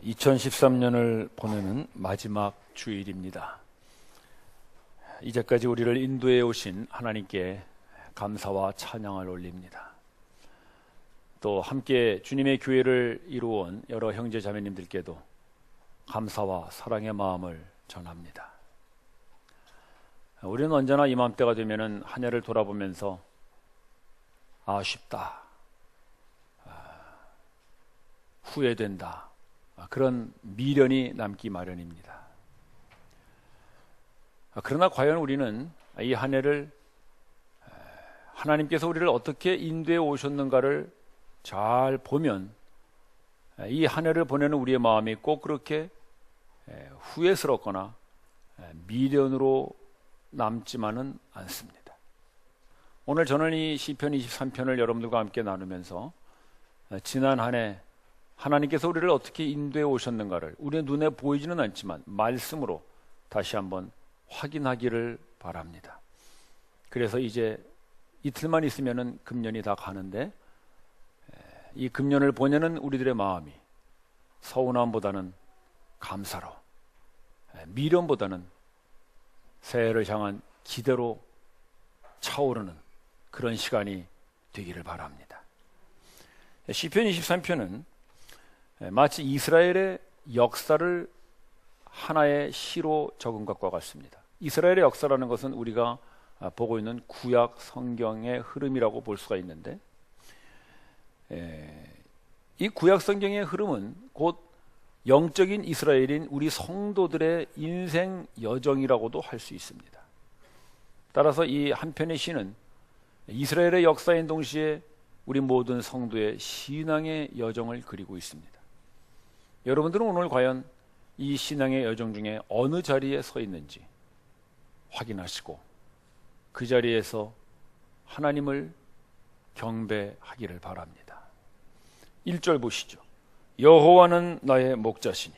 2013년을 보내는 마지막 주일입니다. 이제까지 우리를 인도해 오신 하나님께 감사와 찬양을 올립니다. 또 함께 주님의 교회를 이루어온 여러 형제 자매님들께도 감사와 사랑의 마음을 전합니다. 우리는 언제나 이맘때가 되면은 한 해를 돌아보면서 아쉽다, 후회된다, 그런 미련이 남기 마련입니다. 그러나 과연 우리는 이 한 해를 하나님께서 우리를 어떻게 인도해 오셨는가를 잘 보면 이 한 해를 보내는 우리의 마음이 꼭 그렇게 후회스럽거나 미련으로 남지만은 않습니다. 오늘 저는 이 시편 23편을 여러분들과 함께 나누면서 지난 한 해 하나님께서 우리를 어떻게 인도해 오셨는가를 우리의 눈에 보이지는 않지만 말씀으로 다시 한번 확인하기를 바랍니다. 그래서 이제 이틀만 있으면은 금년이 다 가는데 이 금년을 보내는 우리들의 마음이 서운함보다는 감사로, 미련보다는 새해를 향한 기대로 차오르는 그런 시간이 되기를 바랍니다. 시편 23편은 마치 이스라엘의 역사를 하나의 시로 적은 것과 같습니다. 이스라엘의 역사라는 것은 우리가 보고 있는 구약 성경의 흐름이라고 볼 수가 있는데, 이 구약 성경의 흐름은 곧 영적인 이스라엘인 우리 성도들의 인생 여정이라고도 할 수 있습니다. 따라서 이 한 편의 시는 이스라엘의 역사인 동시에 우리 모든 성도의 신앙의 여정을 그리고 있습니다. 여러분들은 오늘 과연 이 신앙의 여정 중에 어느 자리에 서 있는지 확인하시고 그 자리에서 하나님을 경배하기를 바랍니다. 1절 보시죠. 여호와는 나의 목자시니.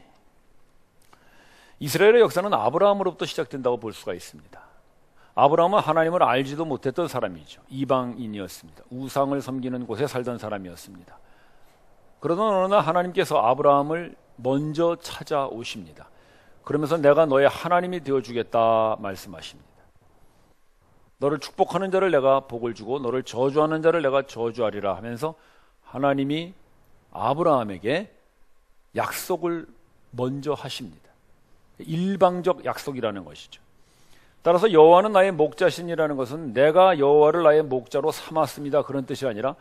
이스라엘의 역사는 아브라함으로부터 시작된다고 볼 수가 있습니다. 아브라함은 하나님을 알지도 못했던 사람이죠. 이방인이었습니다. 우상을 섬기는 곳에 살던 사람이었습니다. 그러던 어느 날 하나님께서 아브라함을 먼저 찾아오십니다. 그러면서 내가 너의 하나님이 되어주겠다 말씀하십니다. 너를 축복하는 자를 내가 복을 주고 너를 저주하는 자를 내가 저주하리라 하면서 하나님이 아브라함에게 약속을 먼저 하십니다. 일방적 약속이라는 것이죠. 따라서 여호와는 나의 목자신이라는 것은 내가 여호와를 나의 목자로 삼았습니다, 그런 뜻이 아니라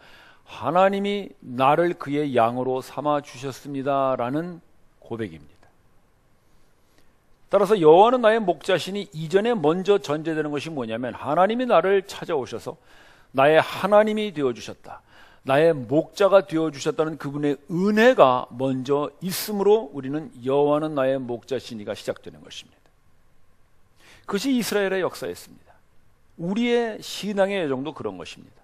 하나님이 나를 그의 양으로 삼아 주셨습니다라는 고백입니다. 따라서 여호와는 나의 목자신이 이전에 먼저 전제되는 것이 뭐냐면 하나님이 나를 찾아오셔서 나의 하나님이 되어주셨다, 나의 목자가 되어주셨다는 그분의 은혜가 먼저 있으므로 우리는 여호와는 나의 목자시니가 시작되는 것입니다. 그것이 이스라엘의 역사였습니다. 우리의 신앙의 여정도 그런 것입니다.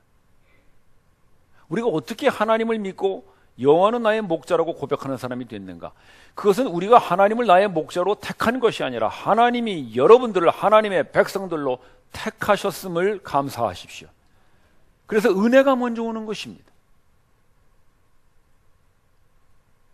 우리가 어떻게 하나님을 믿고 여호와는 나의 목자라고 고백하는 사람이 됐는가? 그것은 우리가 하나님을 나의 목자로 택한 것이 아니라 하나님이 여러분들을 하나님의 백성들로 택하셨음을 감사하십시오. 그래서 은혜가 먼저 오는 것입니다.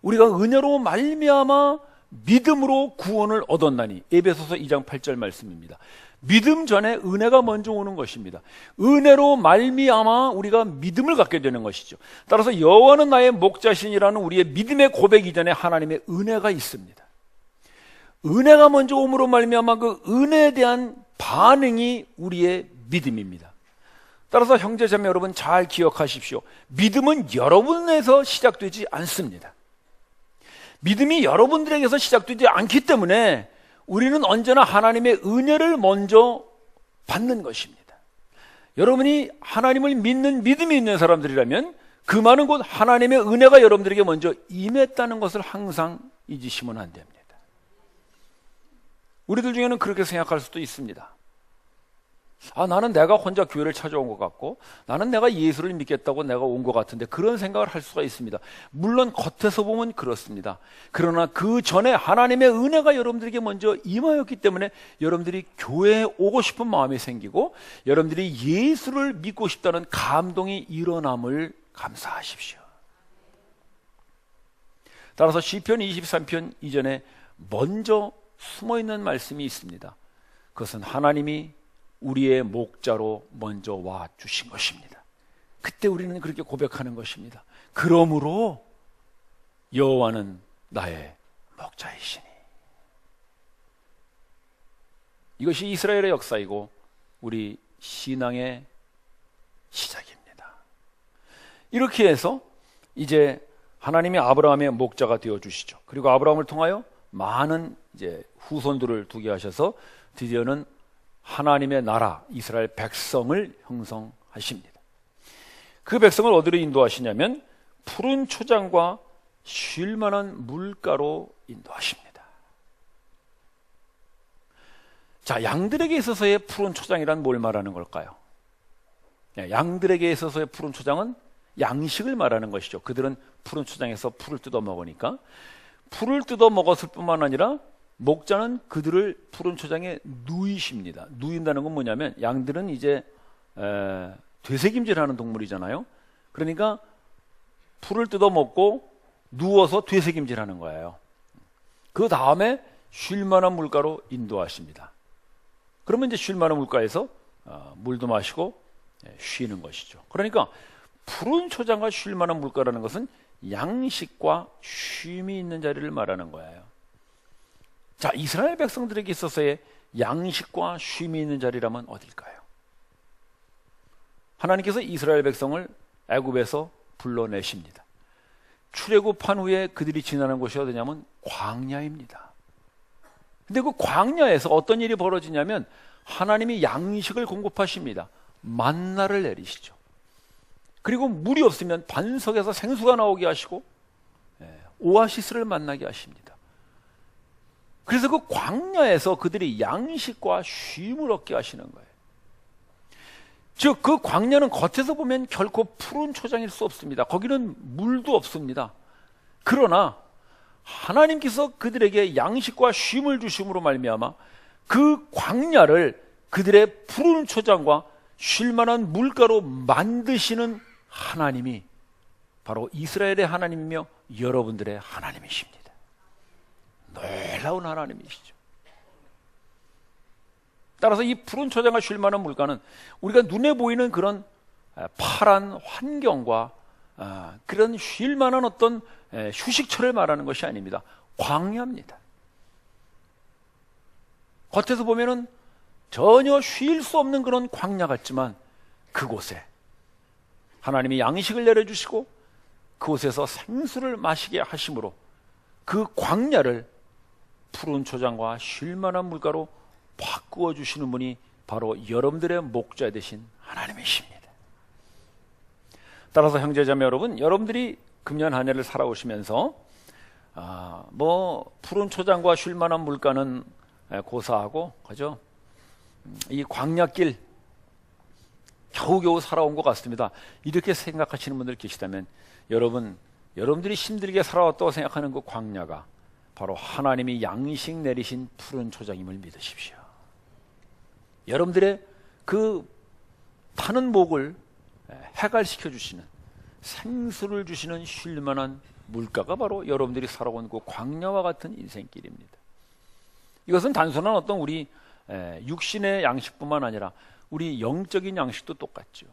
우리가 은혜로 말미암아 믿음으로 구원을 얻었나니, 에베소서 2장 8절 말씀입니다. 믿음 전에 은혜가 먼저 오는 것입니다. 은혜로 말미암아 우리가 믿음을 갖게 되는 것이죠. 따라서 여호와는 나의 목자신이라는 우리의 믿음의 고백 이전에 하나님의 은혜가 있습니다. 은혜가 먼저 오므로 말미암아 그 은혜에 대한 반응이 우리의 믿음입니다. 따라서 형제자매 여러분 잘 기억하십시오. 믿음은 여러분에서 시작되지 않습니다. 믿음이 여러분들에게서 시작되지 않기 때문에 우리는 언제나 하나님의 은혜를 먼저 받는 것입니다. 여러분이 하나님을 믿는 믿음이 있는 사람들이라면 그 말은 곧 하나님의 은혜가 여러분들에게 먼저 임했다는 것을 항상 잊으시면 안 됩니다. 우리들 중에는 그렇게 생각할 수도 있습니다. 나는 내가 혼자 교회를 찾아온 것 같고 나는 내가 예수를 믿겠다고 내가 온 것 같은데, 그런 생각을 할 수가 있습니다. 물론 겉에서 보면 그렇습니다. 그러나 그 전에 하나님의 은혜가 여러분들에게 먼저 임하였기 때문에 여러분들이 교회에 오고 싶은 마음이 생기고 여러분들이 예수를 믿고 싶다는 감동이 일어남을 감사하십시오. 따라서 시편 23편 이전에 먼저 숨어있는 말씀이 있습니다. 그것은 하나님이 우리의 목자로 먼저 와 주신 것입니다. 그때 우리는 그렇게 고백하는 것입니다. 그러므로 여호와는 나의 목자이시니. 이것이 이스라엘의 역사이고 우리 신앙의 시작입니다. 이렇게 해서 이제 하나님이 아브라함의 목자가 되어 주시죠. 그리고 아브라함을 통하여 많은 이제 후손들을 두게 하셔서 드디어는 하나님의 나라 이스라엘 백성을 형성하십니다. 그 백성을 어디로 인도하시냐면 푸른 초장과 쉴 만한 물가로 인도하십니다. 자, 양들에게 있어서의 푸른 초장이란 뭘 말하는 걸까요? 양들에게 있어서의 푸른 초장은 양식을 말하는 것이죠. 그들은 푸른 초장에서 풀을 뜯어 먹으니까 풀을 뜯어 먹었을 뿐만 아니라 목자는 그들을 푸른 초장에 누이십니다. 누인다는 건 뭐냐면 양들은 이제 되새김질하는 동물이잖아요. 그러니까 풀을 뜯어 먹고 누워서 되새김질하는 거예요. 그 다음에 쉴 만한 물가로 인도하십니다. 그러면 이제 쉴 만한 물가에서 물도 마시고 쉬는 것이죠. 그러니까 푸른 초장과 쉴 만한 물가라는 것은 양식과 쉼이 있는 자리를 말하는 거예요. 자, 이스라엘 백성들에게 있어서의 양식과 쉼이 있는 자리라면 어딜까요? 하나님께서 이스라엘 백성을 애굽에서 불러내십니다. 출애굽한 후에 그들이 지나는 곳이 어디냐면 광야입니다. 근데 그 광야에서 어떤 일이 벌어지냐면 하나님이 양식을 공급하십니다. 만나를 내리시죠. 그리고 물이 없으면 반석에서 생수가 나오게 하시고 오아시스를 만나게 하십니다. 그래서 그 광야에서 그들이 양식과 쉼을 얻게 하시는 거예요. 즉 그 광야는 겉에서 보면 결코 푸른 초장일 수 없습니다. 거기는 물도 없습니다. 그러나 하나님께서 그들에게 양식과 쉼을 주심으로 말미암아 그 광야를 그들의 푸른 초장과 쉴 만한 물가로 만드시는 하나님이 바로 이스라엘의 하나님이며 여러분들의 하나님이십니다. 놀라운 하나님이시죠. 따라서 이 푸른 초장과 쉴 만한 물가는 우리가 눈에 보이는 그런 파란 환경과 그런 쉴 만한 어떤 휴식처를 말하는 것이 아닙니다. 광야입니다. 겉에서 보면은 전혀 쉴 수 없는 그런 광야 같지만 그곳에 하나님이 양식을 내려주시고 그곳에서 생수를 마시게 하심으로 그 광야를 푸른 초장과 쉴 만한 물가로 바꾸어 주시는 분이 바로 여러분들의 목자 되신 하나님이십니다. 따라서 형제자매 여러분, 여러분들이 금년 한 해를 살아오시면서 푸른 초장과 쉴 만한 물가는 고사하고 그죠? 이 광야길 겨우겨우 살아온 것 같습니다. 이렇게 생각하시는 분들 계시다면 여러분들이 힘들게 살아왔다고 생각하는 그 광야가 바로 하나님이 양식 내리신 푸른 초장임을 믿으십시오. 여러분들의 그 타는 목을 해갈시켜 주시는 생수를 주시는 쉴만한 물가가 바로 여러분들이 살아온 그 광야와 같은 인생길입니다. 이것은 단순한 어떤 우리 육신의 양식뿐만 아니라 우리 영적인 양식도 똑같죠.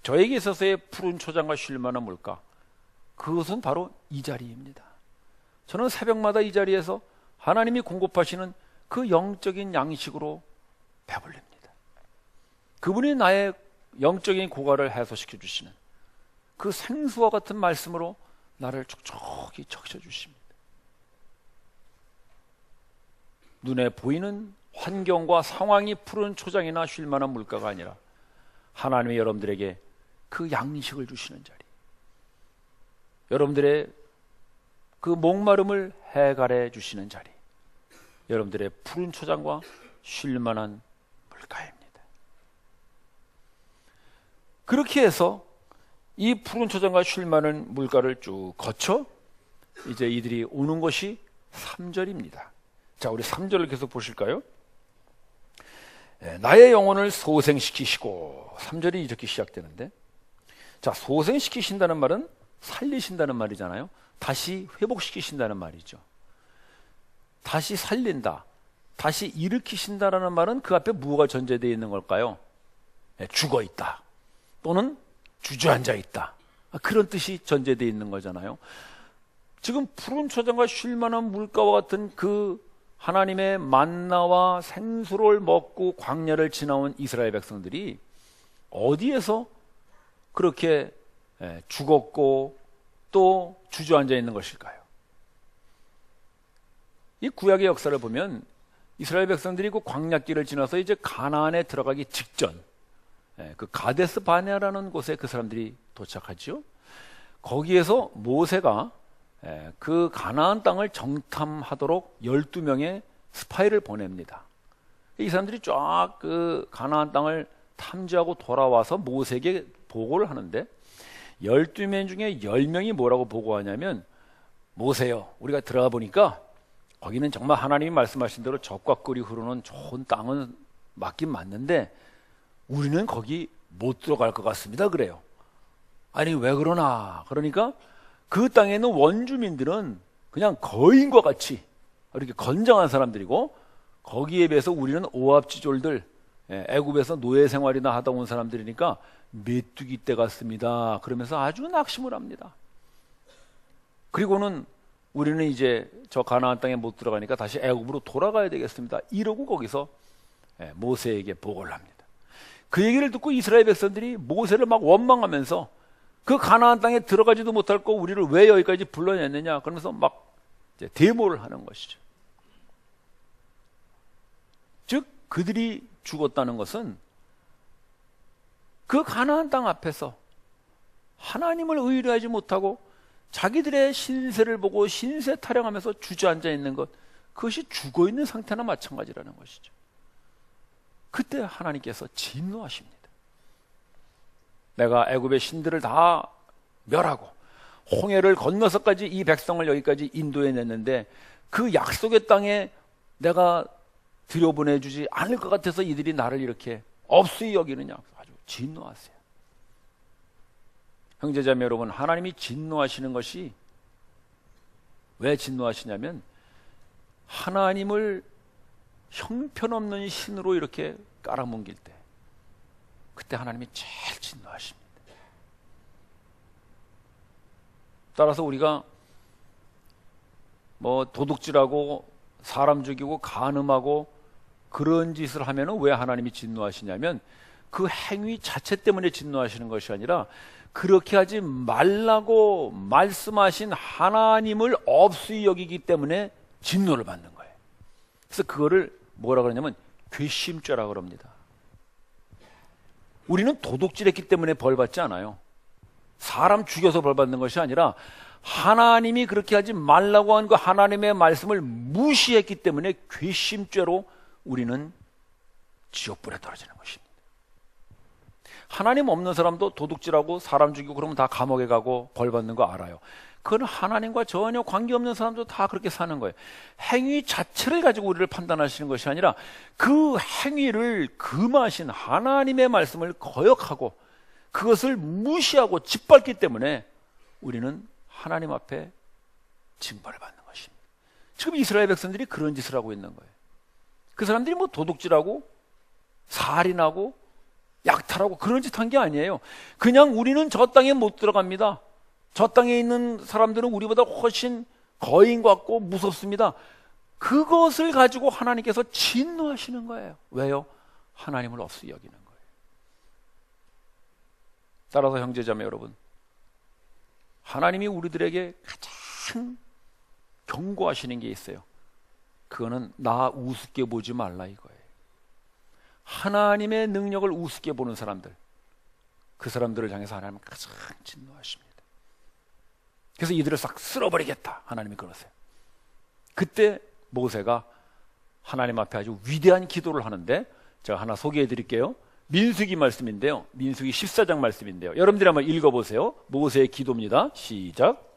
저에게 있어서의 푸른 초장과 쉴만한 물가, 그것은 바로 이 자리입니다. 저는 새벽마다 이 자리에서 하나님이 공급하시는 그 영적인 양식으로 배불립니다. 그분이 나의 영적인 고갈을 해소시켜 주시는 그 생수와 같은 말씀으로 나를 촉촉히 적셔주십니다. 눈에 보이는 환경과 상황이 푸른 초장이나 쉴 만한 물가가 아니라 하나님이 여러분들에게 그 양식을 주시는 자리, 여러분들의 그 목마름을 해갈해 주시는 자리, 여러분들의 푸른 초장과 쉴 만한 물가입니다. 그렇게 해서 이 푸른 초장과 쉴 만한 물가를 쭉 거쳐 이제 이들이 오는 것이 3절입니다. 자, 우리 3절을 계속 보실까요? 나의 영혼을 소생시키시고, 3절이 이렇게 시작되는데, 자, 소생시키신다는 말은 살리신다는 말이잖아요. 다시 회복시키신다는 말이죠. 다시 살린다, 다시 일으키신다라는 말은 그 앞에 무엇가 전제되어 있는 걸까요? 죽어 있다 또는 주저앉아 있다, 그런 뜻이 전제되어 있는 거잖아요. 지금 푸른 초장과 쉴만한 물가와 같은 그 하나님의 만나와 생수를 먹고 광야를 지나온 이스라엘 백성들이 어디에서 그렇게 죽었고 또 주저앉아 있는 것일까요? 이 구약의 역사를 보면 이스라엘 백성들이 그 광야길을 지나서 이제 가나안에 들어가기 직전, 그 가데스 바네아라는 곳에 그 사람들이 도착하죠. 거기에서 모세가 그 가나안 땅을 정탐하도록 12명의 스파이를 보냅니다. 이 사람들이 쫙 그 가나안 땅을 탐지하고 돌아와서 모세에게 보고를 하는데 12명 중에 10명이 뭐라고 보고하냐면, 모세요, 우리가 들어가 보니까 거기는 정말 하나님이 말씀하신 대로 젖과 꿀이 흐르는 좋은 땅은 맞긴 맞는데 우리는 거기 못 들어갈 것 같습니다. 그래요. 아니 왜 그러나? 그러니까 그 땅에 있는 원주민들은 그냥 거인과 같이 이렇게 건장한 사람들이고, 거기에 비해서 우리는 오합지졸들, 애굽에서 노예 생활이나 하다 온 사람들이니까 메뚜기 떼 같습니다. 그러면서 아주 낙심을 합니다. 그리고는 우리는 이제 저 가나안 땅에 못 들어가니까 다시 애굽으로 돌아가야 되겠습니다. 이러고 거기서 모세에게 보고를 합니다. 그 얘기를 듣고 이스라엘 백성들이 모세를 막 원망하면서 그 가나안 땅에 들어가지도 못할 거 우리를 왜 여기까지 불러냈느냐 그러면서 막 이제 데모를 하는 것이죠. 즉 그들이 죽었다는 것은 그 가나안 땅 앞에서 하나님을 의뢰하지 못하고 자기들의 신세를 보고 신세 타령하면서 주저앉아 있는 것, 그것이 죽어있는 상태나 마찬가지라는 것이죠. 그때 하나님께서 진노하십니다. 내가 애굽의 신들을 다 멸하고 홍해를 건너서까지 이 백성을 여기까지 인도해냈는데 그 약속의 땅에 내가 들여보내주지 않을 것 같아서 이들이 나를 이렇게 없이 여기느냐, 아주 진노하세요. 형제자매 여러분, 하나님이 진노하시는 것이 왜 진노하시냐면 하나님을 형편없는 신으로 이렇게 깔아뭉길 때, 그때 하나님이 제일 진노하십니다. 따라서 우리가 뭐 도둑질하고 사람 죽이고 간음하고 그런 짓을 하면은 왜 하나님이 진노하시냐면 그 행위 자체 때문에 진노하시는 것이 아니라 그렇게 하지 말라고 말씀하신 하나님을 없이 여기기 때문에 진노를 받는 거예요. 그래서 그거를 뭐라 그러냐면 괘씸죄라고 그럽니다. 우리는 도둑질했기 때문에 벌 받지 않아요. 사람 죽여서 벌 받는 것이 아니라 하나님이 그렇게 하지 말라고 한 그 하나님의 말씀을 무시했기 때문에 괘씸죄로 우리는 지옥불에 떨어지는 것입니다. 하나님 없는 사람도 도둑질하고 사람 죽이고 그러면 다 감옥에 가고 벌 받는 거 알아요. 그건 하나님과 전혀 관계없는 사람도 다 그렇게 사는 거예요. 행위 자체를 가지고 우리를 판단하시는 것이 아니라 그 행위를 금하신 하나님의 말씀을 거역하고 그것을 무시하고 짓밟기 때문에 우리는 하나님 앞에 징벌을 받는 것입니다. 지금 이스라엘 백성들이 그런 짓을 하고 있는 거예요. 그 사람들이 뭐 도둑질하고 살인하고 약탈하고 그런 짓 한 게 아니에요. 그냥 우리는 저 땅에 못 들어갑니다. 저 땅에 있는 사람들은 우리보다 훨씬 거인 같고 무섭습니다. 그것을 가지고 하나님께서 진노하시는 거예요. 왜요? 하나님을 없이 여기는 거예요. 따라서 형제자매 여러분, 하나님이 우리들에게 가장 경고하시는 게 있어요. 그거는 나 우습게 보지 말라 이거예요. 하나님의 능력을 우습게 보는 사람들, 그 사람들을 향해서 하나님은 가장 진노하십니다. 그래서 이들을 싹 쓸어버리겠다, 하나님이 그러세요. 그때 모세가 하나님 앞에 아주 위대한 기도를 하는데 제가 하나 소개해 드릴게요. 민수기 말씀인데요, 민수기 14장 말씀인데요, 여러분들이 한번 읽어보세요. 모세의 기도입니다. 시작.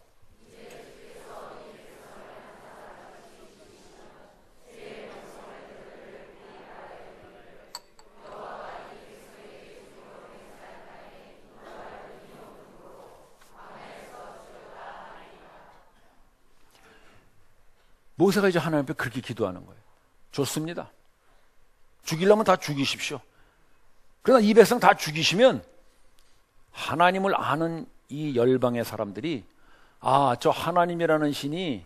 모세가 이제 하나님 앞에 그렇게 기도하는 거예요. 좋습니다. 죽이려면 다 죽이십시오. 그러나 이 백성 다 죽이시면 하나님을 아는 이 열방의 사람들이 저 하나님이라는 신이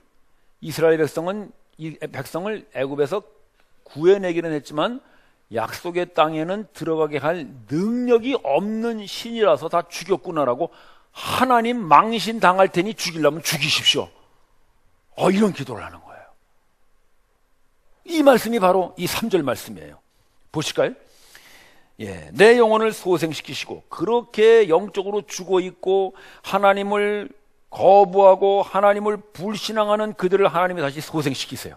이스라엘 백성은 이 백성을 애굽에서 구해내기는 했지만 약속의 땅에는 들어가게 할 능력이 없는 신이라서 다 죽였구나라고 하나님 망신 당할 테니 죽이려면 죽이십시오. 이런 기도를 하는 거예요. 이 말씀이 바로 이 3절 말씀이에요. 보실까요? 내 영혼을 소생시키시고 그렇게 영적으로 죽어있고 하나님을 거부하고 하나님을 불신앙하는 그들을 하나님이 다시 소생시키세요.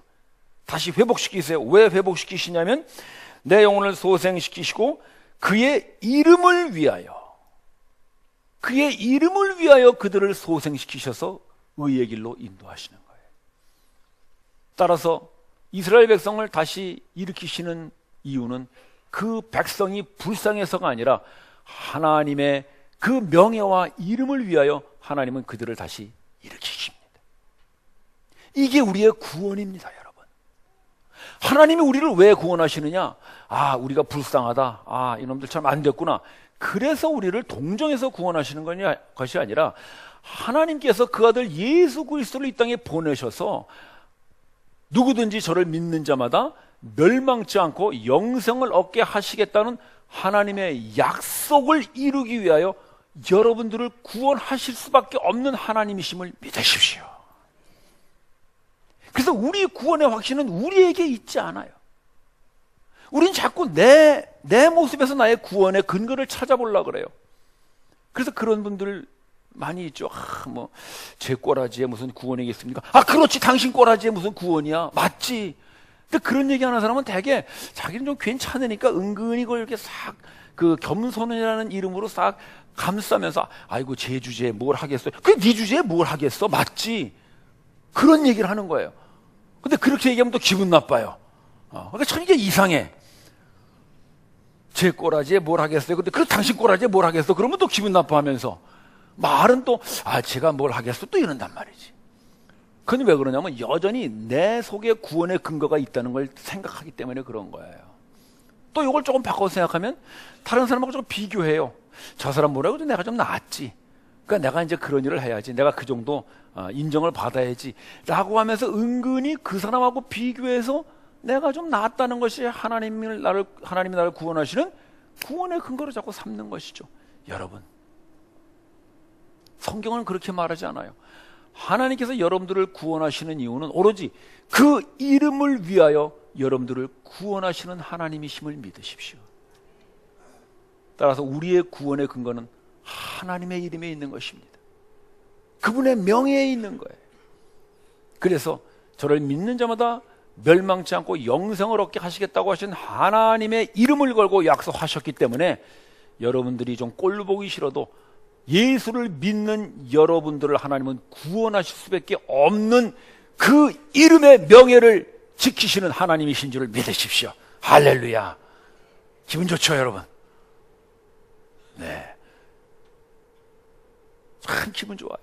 다시 회복시키세요. 왜 회복시키시냐면 내 영혼을 소생시키시고 그의 이름을 위하여 그들을 소생시키셔서 의의 길로 인도하시는 거예요. 따라서 이스라엘 백성을 다시 일으키시는 이유는 그 백성이 불쌍해서가 아니라 하나님의 그 명예와 이름을 위하여 하나님은 그들을 다시 일으키십니다. 이게 우리의 구원입니다, 여러분. 하나님이 우리를 왜 구원하시느냐? 우리가 불쌍하다. 이놈들 참 안 됐구나. 그래서 우리를 동정해서 구원하시는 것이 아니라 하나님께서 그 아들 예수 그리스도를 이 땅에 보내셔서 누구든지 저를 믿는 자마다 멸망치 않고 영생을 얻게 하시겠다는 하나님의 약속을 이루기 위하여 여러분들을 구원하실 수밖에 없는 하나님이심을 믿으십시오. 그래서 우리 구원의 확신은 우리에게 있지 않아요. 우린 자꾸 내 모습에서 나의 구원의 근거를 찾아보려고 그래요. 그래서 그런 분들 많이 있죠. 제 꼬라지에 무슨 구원이 있습니까? 그렇지, 당신 꼬라지에 무슨 구원이야. 맞지. 근데 그런 얘기 하는 사람은 대개 자기는 좀 괜찮으니까 은근히 그걸 이렇게 싹 겸손이라는 이름으로 싹 감싸면서 아이고 제 주제에 뭘 하겠어요. 그래 네 주제에 뭘 하겠어. 맞지. 그런 얘기를 하는 거예요. 근데 그렇게 얘기하면 또 기분 나빠요. 그러니까 참 이게 이상해. 제 꼬라지에 뭘 하겠어요. 근데 그래 당신 꼬라지에 뭘 하겠어. 그러면 또 기분 나빠하면서 말은 또 제가 뭘 하겠어 또 이런단 말이지. 그런데 왜 그러냐면 여전히 내 속에 구원의 근거가 있다는 걸 생각하기 때문에 그런 거예요. 또 이걸 조금 바꿔서 생각하면 다른 사람하고 좀 비교해요. 저 사람 뭐라고 해도 내가 좀 낫지. 그러니까 내가 이제 그런 일을 해야지. 내가 그 정도 인정을 받아야지. 라고 하면서 은근히 그 사람하고 비교해서 내가 좀 낫다는 것이 하나님이 나를 구원하시는 구원의 근거로 자꾸 삼는 것이죠. 여러분, 성경은 그렇게 말하지 않아요. 하나님께서 여러분들을 구원하시는 이유는 오로지 그 이름을 위하여 여러분들을 구원하시는 하나님이심을 믿으십시오. 따라서 우리의 구원의 근거는 하나님의 이름에 있는 것입니다. 그분의 명예에 있는 거예요. 그래서 저를 믿는 자마다 멸망치 않고 영생을 얻게 하시겠다고 하신 하나님의 이름을 걸고 약속하셨기 때문에 여러분들이 좀 꼴 보기 싫어도 예수를 믿는 여러분들을 하나님은 구원하실 수밖에 없는 그 이름의 명예를 지키시는 하나님이신 줄을 믿으십시오. 할렐루야. 기분 좋죠, 여러분? 네. 참 기분 좋아요.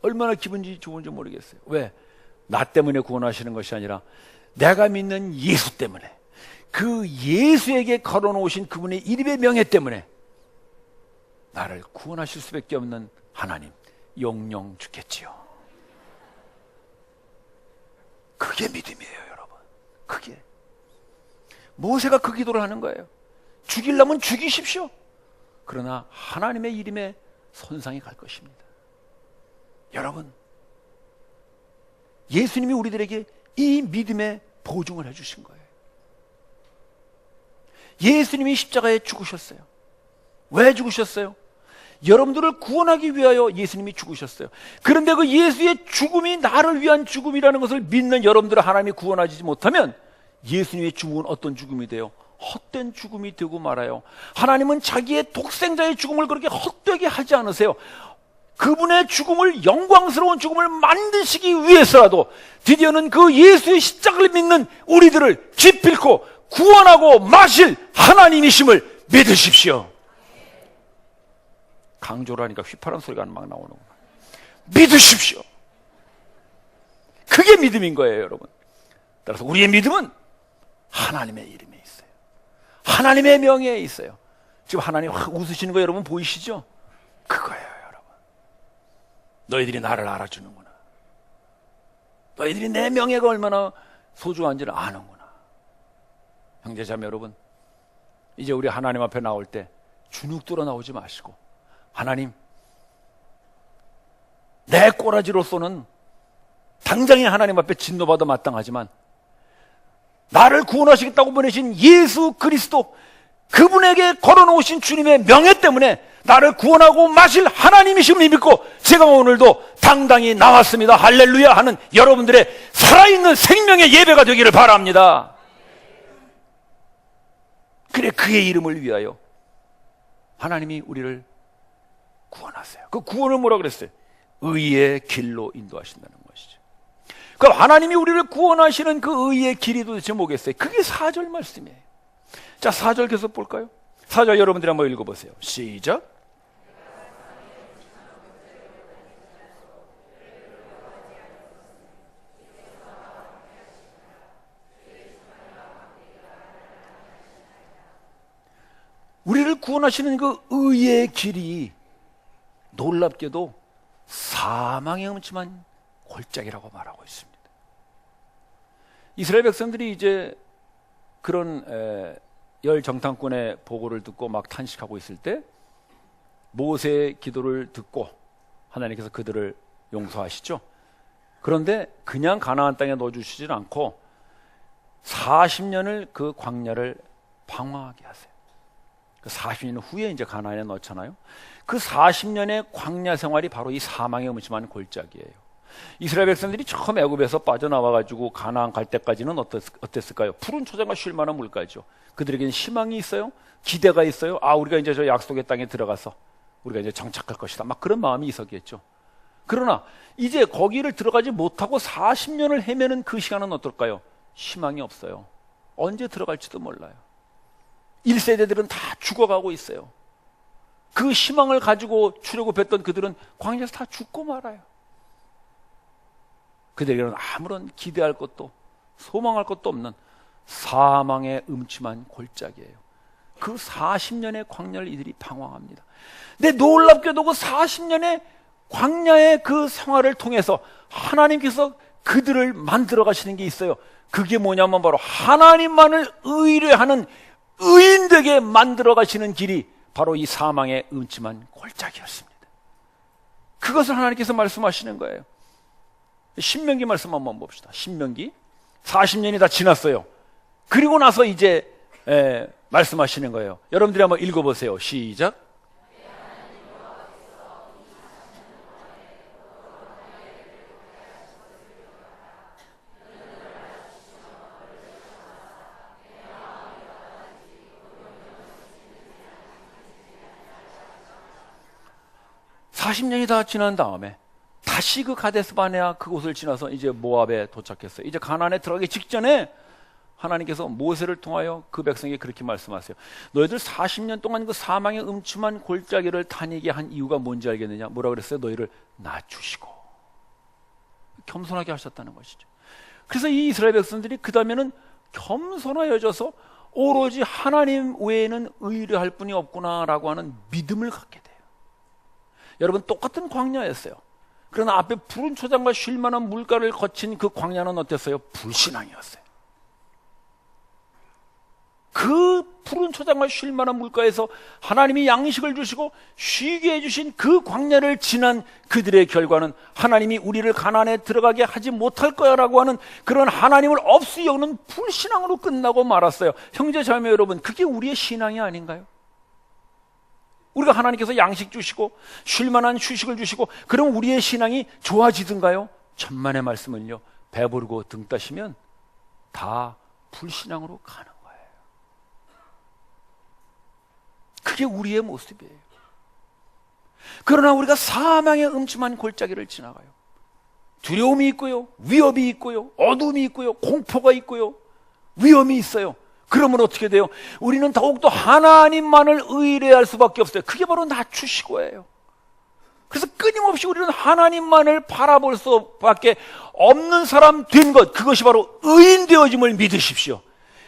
얼마나 기분이 좋은지 모르겠어요. 왜? 나 때문에 구원하시는 것이 아니라 내가 믿는 예수 때문에, 그 예수에게 걸어놓으신 그분의 이름의 명예 때문에 나를 구원하실 수밖에 없는 하나님, 영영 주겠지요. 그게 믿음이에요, 여러분. 그게. 모세가 그 기도를 하는 거예요. 죽이려면 죽이십시오. 그러나 하나님의 이름에 손상이 갈 것입니다. 여러분, 예수님이 우리들에게 이 믿음의 보증을 해주신 거예요. 예수님이 십자가에 죽으셨어요. 왜 죽으셨어요? 여러분들을 구원하기 위하여 예수님이 죽으셨어요. 그런데 그 예수의 죽음이 나를 위한 죽음이라는 것을 믿는 여러분들을 하나님이 구원하지 못하면 예수님의 죽음은 어떤 죽음이 돼요? 헛된 죽음이 되고 말아요. 하나님은 자기의 독생자의 죽음을 그렇게 헛되게 하지 않으세요. 그분의 죽음을, 영광스러운 죽음을 만드시기 위해서라도 드디어는 그 예수의 십자가를 믿는 우리들을 기필코 구원하고 마실 하나님이심을 믿으십시오. 강조를 하니까 휘파람 소리가 막 나오는구나. 믿으십시오. 그게 믿음인 거예요, 여러분. 따라서 우리의 믿음은 하나님의 이름에 있어요. 하나님의 명예에 있어요. 지금 하나님 웃으시는 거 여러분 보이시죠? 그거예요, 여러분. 너희들이 나를 알아주는구나. 너희들이 내 명예가 얼마나 소중한지를 아는구나. 형제자매 여러분, 이제 우리 하나님 앞에 나올 때 주눅들어 나오지 마시고, 하나님, 내 꼬라지로서는 당장에 하나님 앞에 진노받아 마땅하지만 나를 구원하시겠다고 보내신 예수 그리스도, 그분에게 걸어놓으신 주님의 명예 때문에 나를 구원하고 마실 하나님이심을 믿고 제가 오늘도 당당히 나왔습니다, 할렐루야 하는 여러분들의 살아있는 생명의 예배가 되기를 바랍니다. 그래, 그의 이름을 위하여 하나님이 우리를 구원하세요. 그 구원을 뭐라 그랬어요? 의의 길로 인도하신다는 것이죠. 그럼 하나님이 우리를 구원하시는 그 의의 길이 도대체 뭐겠어요? 그게 4절 말씀이에요. 자, 4절 계속 볼까요? 4절 여러분들이 한번 읽어보세요. 시작. 우리를 구원하시는 그 의의 길이 놀랍게도 사망의 음침한 골짜기라고 말하고 있습니다. 이스라엘 백성들이 이제 그런 열 정탐꾼의 보고를 듣고 막 탄식하고 있을 때 모세의 기도를 듣고 하나님께서 그들을 용서하시죠. 그런데 그냥 가나안 땅에 넣어주시질 않고 40년을 그 광야를 방황하게 하세요. 그 40년 후에 이제 가나안에 넣잖아요. 그 40년의 광야 생활이 바로 이 사망의 음침한 골짜기예요. 이스라엘 백성들이 처음 애굽에서 빠져나와가지고 가나안 갈 때까지는 어땠을까요? 푸른 초장과 쉴 만한 물가죠. 그들에게는 희망이 있어요. 기대가 있어요. 아, 우리가 이제 저 약속의 땅에 들어가서 우리가 이제 정착할 것이다, 막 그런 마음이 있었겠죠. 그러나 이제 거기를 들어가지 못하고 40년을 헤매는 그 시간은 어떨까요? 희망이 없어요. 언제 들어갈지도 몰라요. 1세대들은 다 죽어가고 있어요. 그 희망을 가지고 주려고 뵀던 그들은 광야에서 다 죽고 말아요. 그들에게는 아무런 기대할 것도 소망할 것도 없는 사망의 음침한 골짜기예요. 그 40년의 광야를 이들이 방황합니다. 근데 놀랍게도 그 40년의 광야의 그 생활을 통해서 하나님께서 그들을 만들어 가시는 게 있어요. 그게 뭐냐면 바로 하나님만을 의뢰하는 의인되게 만들어 가시는 길이 바로 이 사망의 음침한 골짜기였습니다. 그것을 하나님께서 말씀하시는 거예요. 신명기 말씀 한번 봅시다. 신명기 40년이 다 지났어요. 그리고 나서 이제 말씀하시는 거예요. 여러분들이 한번 읽어보세요. 시작. 사십 년이 다 지난 다음에 다시 그 가데스 바네아 그곳을 지나서 이제 모압에 도착했어요. 이제 가나안에 들어가기 직전에 하나님께서 모세를 통하여 그 백성에게 그렇게 말씀하세요. 너희들 40년 동안 그 사망의 음침한 골짜기를 다니게 한 이유가 뭔지 알겠느냐? 뭐라 그랬어요? 너희를 낮추시고 겸손하게 하셨다는 것이죠. 그래서 이 이스라엘 백성들이 그 다음에는 겸손하여져서 오로지 하나님 외에는 의뢰할 분이 없구나라고 하는 믿음을 갖게 돼요. 여러분, 똑같은 광야였어요. 그러나 앞에 푸른 초장과 쉴 만한 물가를 거친 그 광야는 어땠어요? 불신앙이었어요. 그 푸른 초장과 쉴 만한 물가에서 하나님이 양식을 주시고 쉬게 해주신 그 광야를 지난 그들의 결과는 하나님이 우리를 가나안에 들어가게 하지 못할 거야 라고 하는 그런 하나님을 없이 여기는 불신앙으로 끝나고 말았어요. 형제 자매 여러분, 그게 우리의 신앙이 아닌가요? 우리가 하나님께서 양식 주시고 쉴 만한 휴식을 주시고 그럼 우리의 신앙이 좋아지든가요? 천만의 말씀은요, 배부르고 등 따시면 다 불신앙으로 가는 거예요. 그게 우리의 모습이에요. 그러나 우리가 사망의 음침한 골짜기를 지나가요. 두려움이 있고요, 위협이 있고요, 어둠이 있고요, 공포가 있고요, 위험이 있어요. 그러면 어떻게 돼요? 우리는 더욱더 하나님만을 의뢰할 수밖에 없어요. 그게 바로 낮추시고예요. 그래서 끊임없이 우리는 하나님만을 바라볼 수밖에 없는 사람 된 것, 그것이 바로 의인 되어짐을 믿으십시오.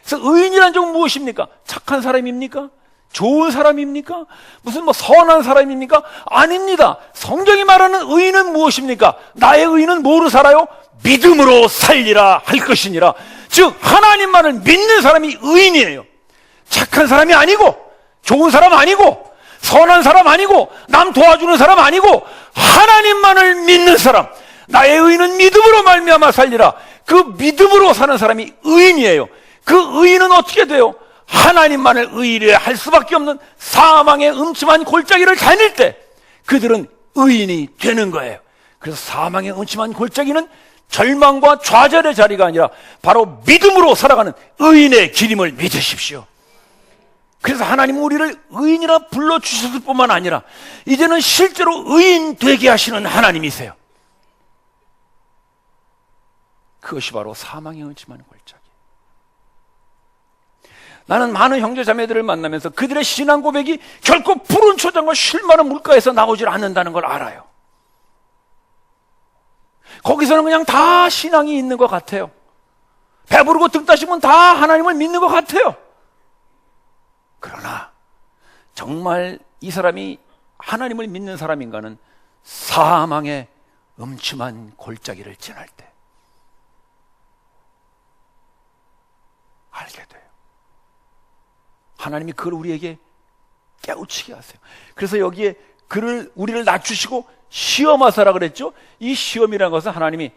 그래서 의인이란 점 무엇입니까? 착한 사람입니까? 좋은 사람입니까? 무슨 선한 사람입니까? 아닙니다. 성경이 말하는 의인은 무엇입니까? 나의 의인은 뭐로 살아요? 믿음으로 살리라 할 것이니라. 즉 하나님만을 믿는 사람이 의인이에요. 착한 사람이 아니고, 좋은 사람 아니고, 선한 사람 아니고, 남 도와주는 사람 아니고, 하나님만을 믿는 사람, 나의 의인은 믿음으로 말미암아 살리라. 그 믿음으로 사는 사람이 의인이에요. 그 의인은 어떻게 돼요? 하나님만을 의뢰 할 수밖에 없는 사망의 음침한 골짜기를 다닐 때 그들은 의인이 되는 거예요. 그래서 사망의 음침한 골짜기는 절망과 좌절의 자리가 아니라 바로 믿음으로 살아가는 의인의 길임을 믿으십시오. 그래서 하나님은 우리를 의인이라 불러주셨을 뿐만 아니라 이제는 실제로 의인 되게 하시는 하나님이세요. 그것이 바로 사망의 음침한 골짜기. 나는 많은 형제 자매들을 만나면서 그들의 신앙 고백이 결코 푸른 초장과 쉴 만한 물가에서 나오질 않는다는 걸 알아요. 거기서는 그냥 다 신앙이 있는 것 같아요. 배부르고 등 따시면 다 하나님을 믿는 것 같아요. 그러나 정말 이 사람이 하나님을 믿는 사람인가는 사망의 음침한 골짜기를 지날 때 알게 돼요. 하나님이 그걸 우리에게 깨우치게 하세요. 그래서 여기에 우리를 낮추시고 시험하사라 그랬죠. 이 시험이라는 것은 하나님이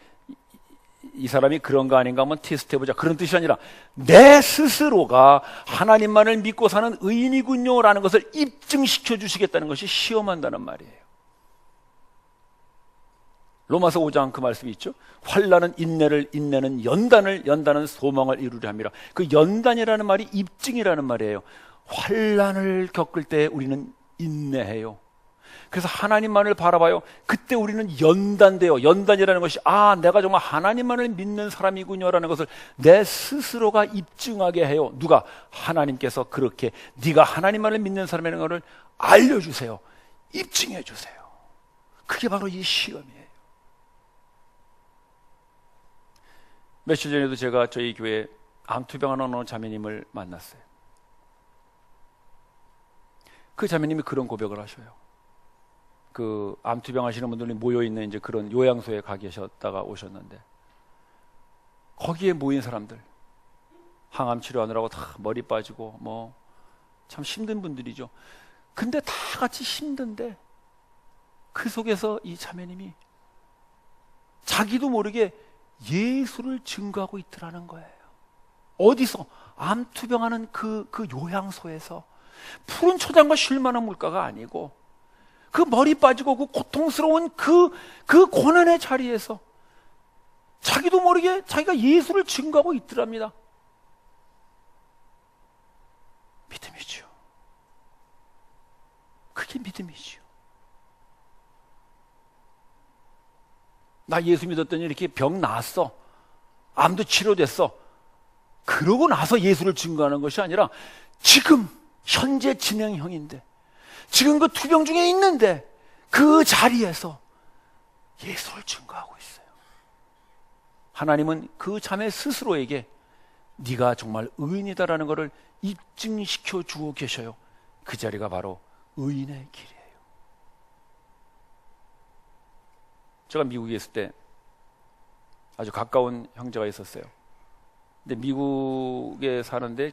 이 사람이 그런가 아닌가 한번 테스트해보자 그런 뜻이 아니라 내 스스로가 하나님만을 믿고 사는 의인이군요 라는 것을 입증시켜 주시겠다는 것이 시험한다는 말이에요. 로마서 5장 그 말씀이 있죠. 환난은 인내를, 인내는 연단을, 연단은 소망을 이루려 함이라. 그 연단이라는 말이 입증이라는 말이에요. 환난을 겪을 때 우리는 인내해요. 그래서 하나님만을 바라봐요. 그때 우리는 연단돼요. 연단이라는 것이 내가 정말 하나님만을 믿는 사람이군요 라는 것을 내 스스로가 입증하게 해요. 누가? 하나님께서 그렇게 네가 하나님만을 믿는 사람이라는 것을 알려주세요. 입증해 주세요. 그게 바로 이 시험이에요. 며칠 전에도 제가 저희 교회 암투병하는 어느 자매님을 만났어요. 그 자매님이 그런 고백을 하셔요. 그 암투병 하시는 분들이 모여있는 이제 그런 요양소에 가 계셨다가 오셨는데 거기에 모인 사람들 항암 치료하느라고 다 머리 빠지고 참 힘든 분들이죠. 근데 다 같이 힘든데 그 속에서 이 자매님이 자기도 모르게 예수를 증거하고 있더라는 거예요. 어디서? 암투병하는 그 요양소에서 푸른 초장과 쉴만한 물가가 아니고 그 머리 빠지고 그 고통스러운 그 고난의 자리에서 자기도 모르게 자기가 예수를 증거하고 있더랍니다. 믿음이죠. 그게 믿음이죠. 나 예수 믿었더니 이렇게 병 나았어. 암도 치료됐어. 그러고 나서 예수를 증거하는 것이 아니라 지금 현재 진행형인데 지금 그 투병 중에 있는데 그 자리에서 예수를 증거하고 있어요. 하나님은 그 자매 스스로에게 네가 정말 의인이다라는 것을 입증시켜 주고 계셔요. 그 자리가 바로 의인의 길이에요. 제가 미국에 있을 때 아주 가까운 형제가 있었어요. 근데 미국에 사는데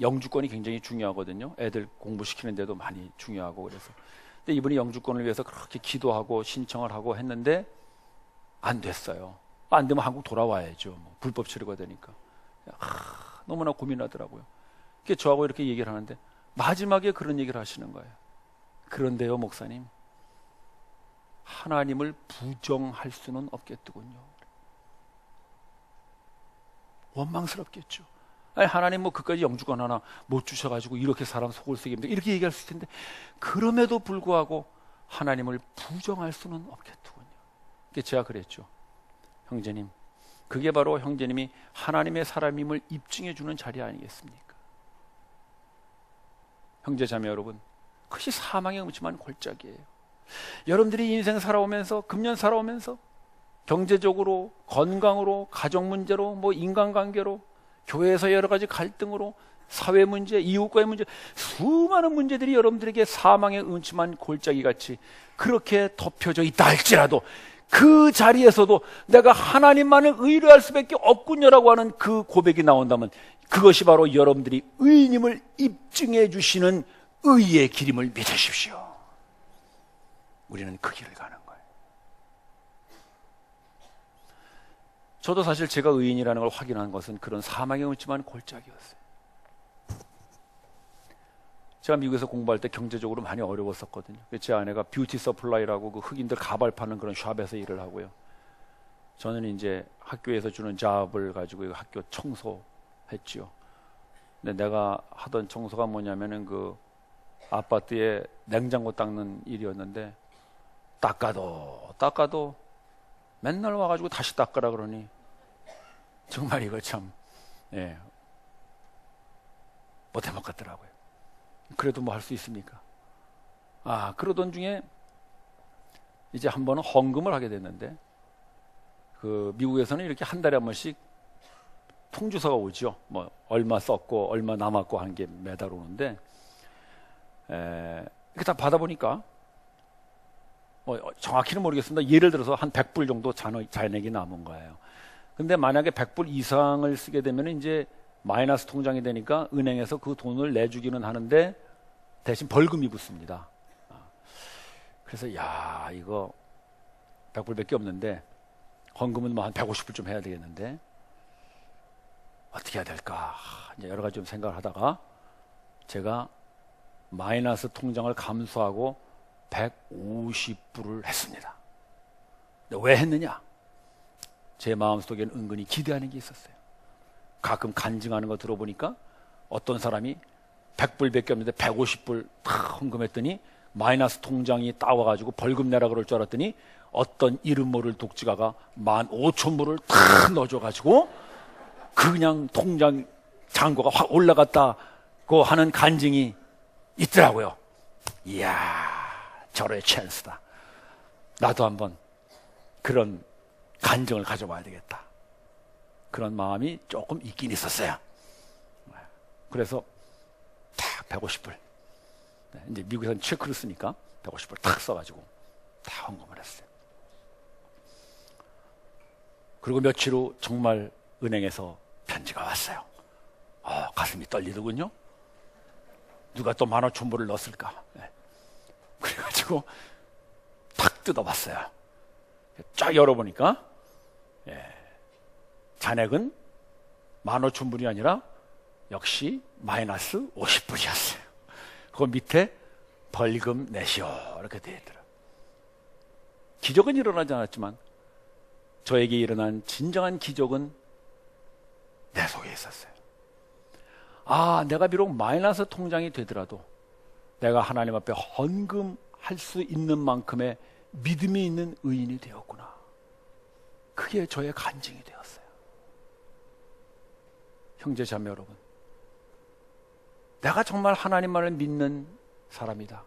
영주권이 굉장히 중요하거든요. 애들 공부시키는데도 많이 중요하고 그래서. 근데 이분이 영주권을 위해서 그렇게 기도하고 신청을 하고 했는데 안 됐어요. 안 되면 한국 돌아와야죠. 불법 체류가 되니까. 너무나 고민하더라고요. 그래서 저하고 이렇게 얘기를 하는데 마지막에 그런 얘기를 하시는 거예요. 그런데요, 목사님. 하나님을 부정할 수는 없겠더군요. 원망스럽겠죠. 아니, 하나님 그까지 영주권 하나 못 주셔가지고 이렇게 사람 속을 쓰게 합니다. 이렇게 얘기할 수 있을 텐데 그럼에도 불구하고 하나님을 부정할 수는 없겠더군요. 그래서 제가 그랬죠. 형제님, 그게 바로 형제님이 하나님의 사람임을 입증해 주는 자리 아니겠습니까? 형제 자매 여러분, 그것이 사망의 음침한 골짜기예요. 여러분들이 인생 살아오면서, 금년 살아오면서 경제적으로, 건강으로, 가정 문제로, 뭐 인간관계로, 교회에서 여러 가지 갈등으로, 사회 문제, 이웃과의 문제, 수많은 문제들이 여러분들에게 사망의 음침한 골짜기 같이 그렇게 덮여져 있다 할지라도 그 자리에서도 내가 하나님만을 의뢰할 수밖에 없군요라고 하는 그 고백이 나온다면 그것이 바로 여러분들이 의인임을 입증해 주시는 의의 길임을 믿으십시오. 우리는 그 길을 가는 거예요. 저도 사실 제가 의인이라는 걸 확인한 것은 그런 사망의 음침한 골짜기였어요. 제가 미국에서 공부할 때 경제적으로 많이 어려웠었거든요. 제 아내가 뷰티 서플라이라고 그 흑인들 가발 파는 그런 샵에서 일을 하고요. 저는 이제 학교에서 주는 잡을 가지고 학교 청소했지요. 근데 내가 하던 청소가 뭐냐면은 그 아파트에 냉장고 닦는 일이었는데 닦아도 맨날 와가지고 다시 닦으라 그러니 정말 이거 참 못해 먹겠더라고요. 그래도 뭐 할 수 있습니까? 그러던 중에 이제 한 번은 헌금을 하게 됐는데 그 미국에서는 이렇게 한 달에 한 번씩 통주서가 오죠. 뭐 얼마 썼고 얼마 남았고 하는 게 매달 오는데 이렇게 다 받아보니까 정확히는 모르겠습니다. 예를 들어서 한 100불 정도 잔액이 남은 거예요. 근데 만약에 100불 이상을 쓰게 되면 이제 마이너스 통장이 되니까 은행에서 그 돈을 내주기는 하는데 대신 벌금이 붙습니다. 그래서 이거 100불밖에 없는데 헌금은 뭐 한 150불 좀 해야 되겠는데 어떻게 해야 될까 이제 여러 가지 좀 생각을 하다가 제가 마이너스 통장을 감수하고 150불을 했습니다. 근데 왜 했느냐? 제 마음속에는 은근히 기대하는 게 있었어요. 가끔 간증하는 거 들어보니까 어떤 사람이 100불밖에 없는데 150불 탁 헌금했더니 마이너스 통장이 따와가지고 벌금 내라 그럴 줄 알았더니 어떤 이름 모를 독지가가 15,000불을 탁 넣어줘가지고 그냥 통장 잔고가 확 올라갔다고 하는 간증이 있더라고요. 이야, 저의 찬스다. 나도 한번 그런 간증을 가져봐야 되겠다. 그런 마음이 조금 있긴 있었어요. 그래서 딱 150불. 이제 미국에서는 체크를 쓰니까 150불 탁 써가지고 다 헌금을 했어요. 그리고 며칠 후 정말 은행에서 편지가 왔어요. 가슴이 떨리더군요. 누가 또 15,000불을 넣었을까? 그래가지고 탁 뜯어봤어요. 쫙 열어보니까 잔액은 15,000불이 아니라 역시 마이너스 50불이었어요. 그 밑에 벌금 내시오 이렇게 되어 있더라고요. 기적은 일어나지 않았지만 저에게 일어난 진정한 기적은 내 속에 있었어요. 내가 비록 마이너스 통장이 되더라도 내가 하나님 앞에 헌금할 수 있는 만큼의 믿음이 있는 의인이 되었구나. 그게 저의 간증이 되었어요. 형제 자매 여러분, 내가 정말 하나님만을 믿는 사람이다.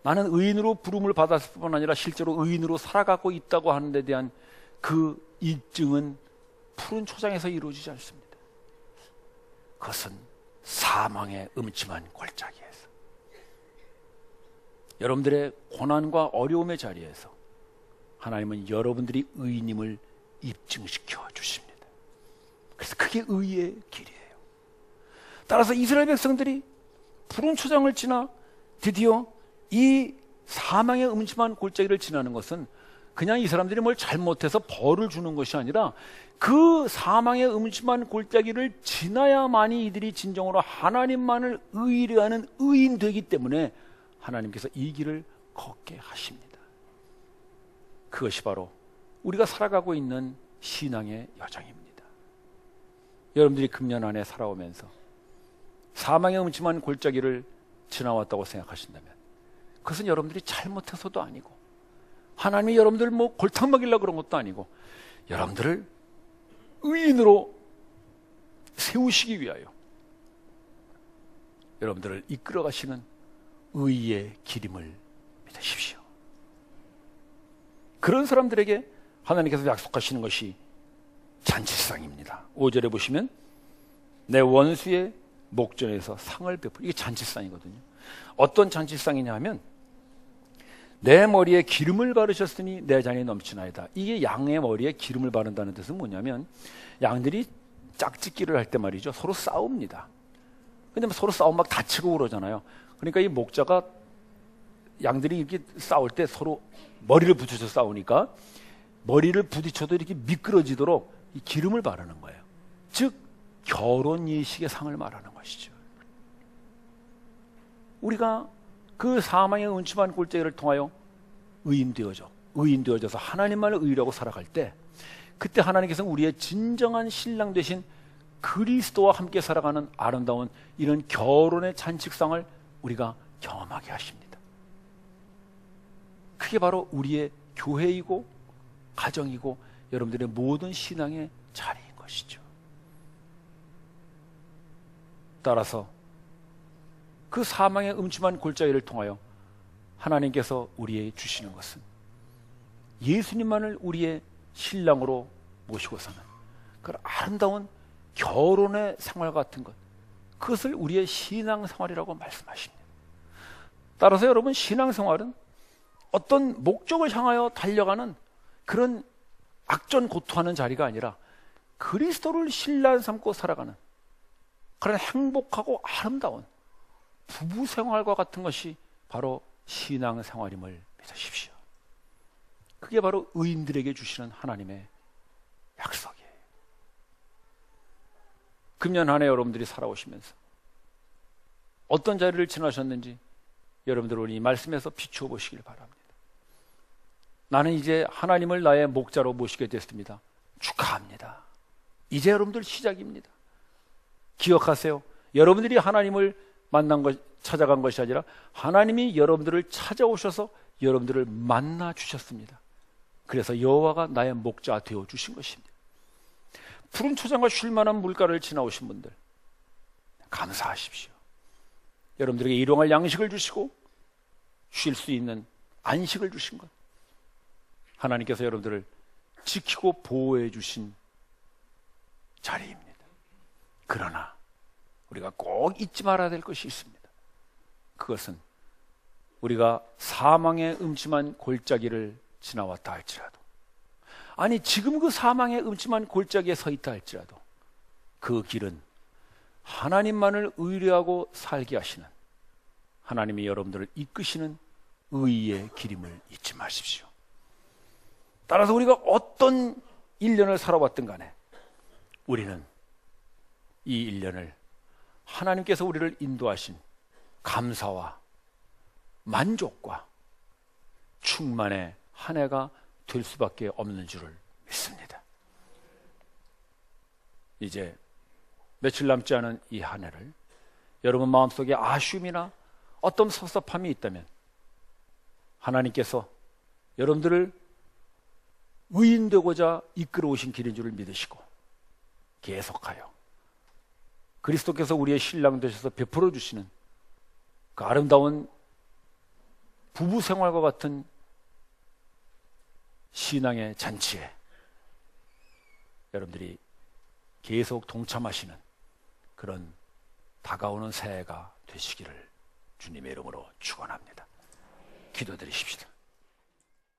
나는 의인으로 부름을 받았을 뿐만 아니라 실제로 의인으로 살아가고 있다고 하는 데 대한 그 입증은 푸른 초장에서 이루어지지 않습니다. 그것은 사망의 음침한 골짜기에서, 여러분들의 고난과 어려움의 자리에서 하나님은 여러분들이 의인임을 입증시켜 주십니다. 그래서 그게 의의 길이에요. 따라서 이스라엘 백성들이 푸른 초장을 지나 드디어 이 사망의 음침한 골짜기를 지나는 것은 그냥 이 사람들이 뭘 잘못해서 벌을 주는 것이 아니라 그 사망의 음침한 골짜기를 지나야만이 이들이 진정으로 하나님만을 의뢰하는 의인 되기 때문에 하나님께서 이 길을 걷게 하십니다. 그것이 바로 우리가 살아가고 있는 신앙의 여정입니다. 여러분들이 금년 안에 살아오면서 사망의 음침한 골짜기를 지나왔다고 생각하신다면 그것은 여러분들이 잘못해서도 아니고 하나님이 여러분들 뭐 골탕 먹이려고 그런 것도 아니고 여러분들을 의인으로 세우시기 위하여 여러분들을 이끌어 가시는 의의 길임을 믿으십시오. 그런 사람들에게 하나님께서 약속하시는 것이 잔치상입니다. 5절에 보시면 내 원수의 목전에서 상을 베풀, 이게 잔치상이거든요. 어떤 잔치상이냐 하면 내 머리에 기름을 바르셨으니 내 잔이 넘치나이다. 이게 양의 머리에 기름을 바른다는 뜻은 뭐냐면 양들이 짝짓기를 할 때 말이죠, 서로 싸웁니다. 근데 서로 싸우면 막 다치고 그러잖아요. 그러니까 이 목자가 양들이 이렇게 싸울 때 서로 머리를 부딪혀 싸우니까 머리를 부딪혀도 이렇게 미끄러지도록 이 기름을 바르는 거예요. 즉 결혼 예식의 상을 말하는 것이죠. 우리가 그 사망의 음침한 골짜기를 통하여 의인되어져서 하나님만을 의라고 살아갈 때, 그때 하나님께서는 우리의 진정한 신랑 되신 그리스도와 함께 살아가는 아름다운 이런 결혼의 잔치상을 우리가 경험하게 하십니다. 그게 바로 우리의 교회이고 가정이고 여러분들의 모든 신앙의 자리인 것이죠. 따라서 그 사망의 음침한 골짜기를 통하여 하나님께서 우리에게 주시는 것은 예수님만을 우리의 신랑으로 모시고서는 그 아름다운 결혼의 생활 같은 것, 그것을 우리의 신앙생활이라고 말씀하십니다. 따라서 여러분, 신앙생활은 어떤 목적을 향하여 달려가는 그런 악전고투하는 자리가 아니라 그리스도를 신랑 삼고 살아가는 그런 행복하고 아름다운 부부생활과 같은 것이 바로 신앙생활임을 믿으십시오. 그게 바로 의인들에게 주시는 하나님의 약속이에요. 금년 한 해 여러분들이 살아오시면서 어떤 자리를 지나셨는지 여러분들 오늘 이 말씀에서 비추어 보시길 바랍니다. 나는 이제 하나님을 나의 목자로 모시게 됐습니다. 축하합니다. 이제 여러분들 시작입니다. 기억하세요. 여러분들이 하나님을 찾아간 것이 아니라 하나님이 여러분들을 찾아오셔서 여러분들을 만나 주셨습니다. 그래서 여호와가 나의 목자 되어 주신 것입니다. 푸른 초장과 쉴만한 물가를 지나오신 분들 감사하십시오. 여러분들에게 일용할 양식을 주시고 쉴 수 있는 안식을 주신 것, 하나님께서 여러분들을 지키고 보호해 주신 자리입니다. 그러나 우리가 꼭 잊지 말아야 될 것이 있습니다. 그것은 우리가 사망의 음침한 골짜기를 지나왔다 할지라도, 아니 지금 그 사망의 음침한 골짜기에 서 있다 할지라도 그 길은 하나님만을 의뢰하고 살게 하시는 하나님이 여러분들을 이끄시는 의의 길임을 잊지 마십시오. 따라서 우리가 어떤 1년을 살아왔든 간에 우리는 이 1년을 하나님께서 우리를 인도하신 감사와 만족과 충만의 한 해가 될 수밖에 없는 줄을 믿습니다. 이제 며칠 남지 않은 이 한 해를 여러분 마음속에 아쉬움이나 어떤 섭섭함이 있다면 하나님께서 여러분들을 의인되고자 이끌어 오신 길인 줄을 믿으시고 계속하여 그리스도께서 우리의 신랑 되셔서 베풀어 주시는 그 아름다운 부부 생활과 같은 신앙의 잔치에 여러분들이 계속 동참하시는 그런 다가오는 새해가 되시기를 주님의 이름으로 축원합니다. 기도드리십시다.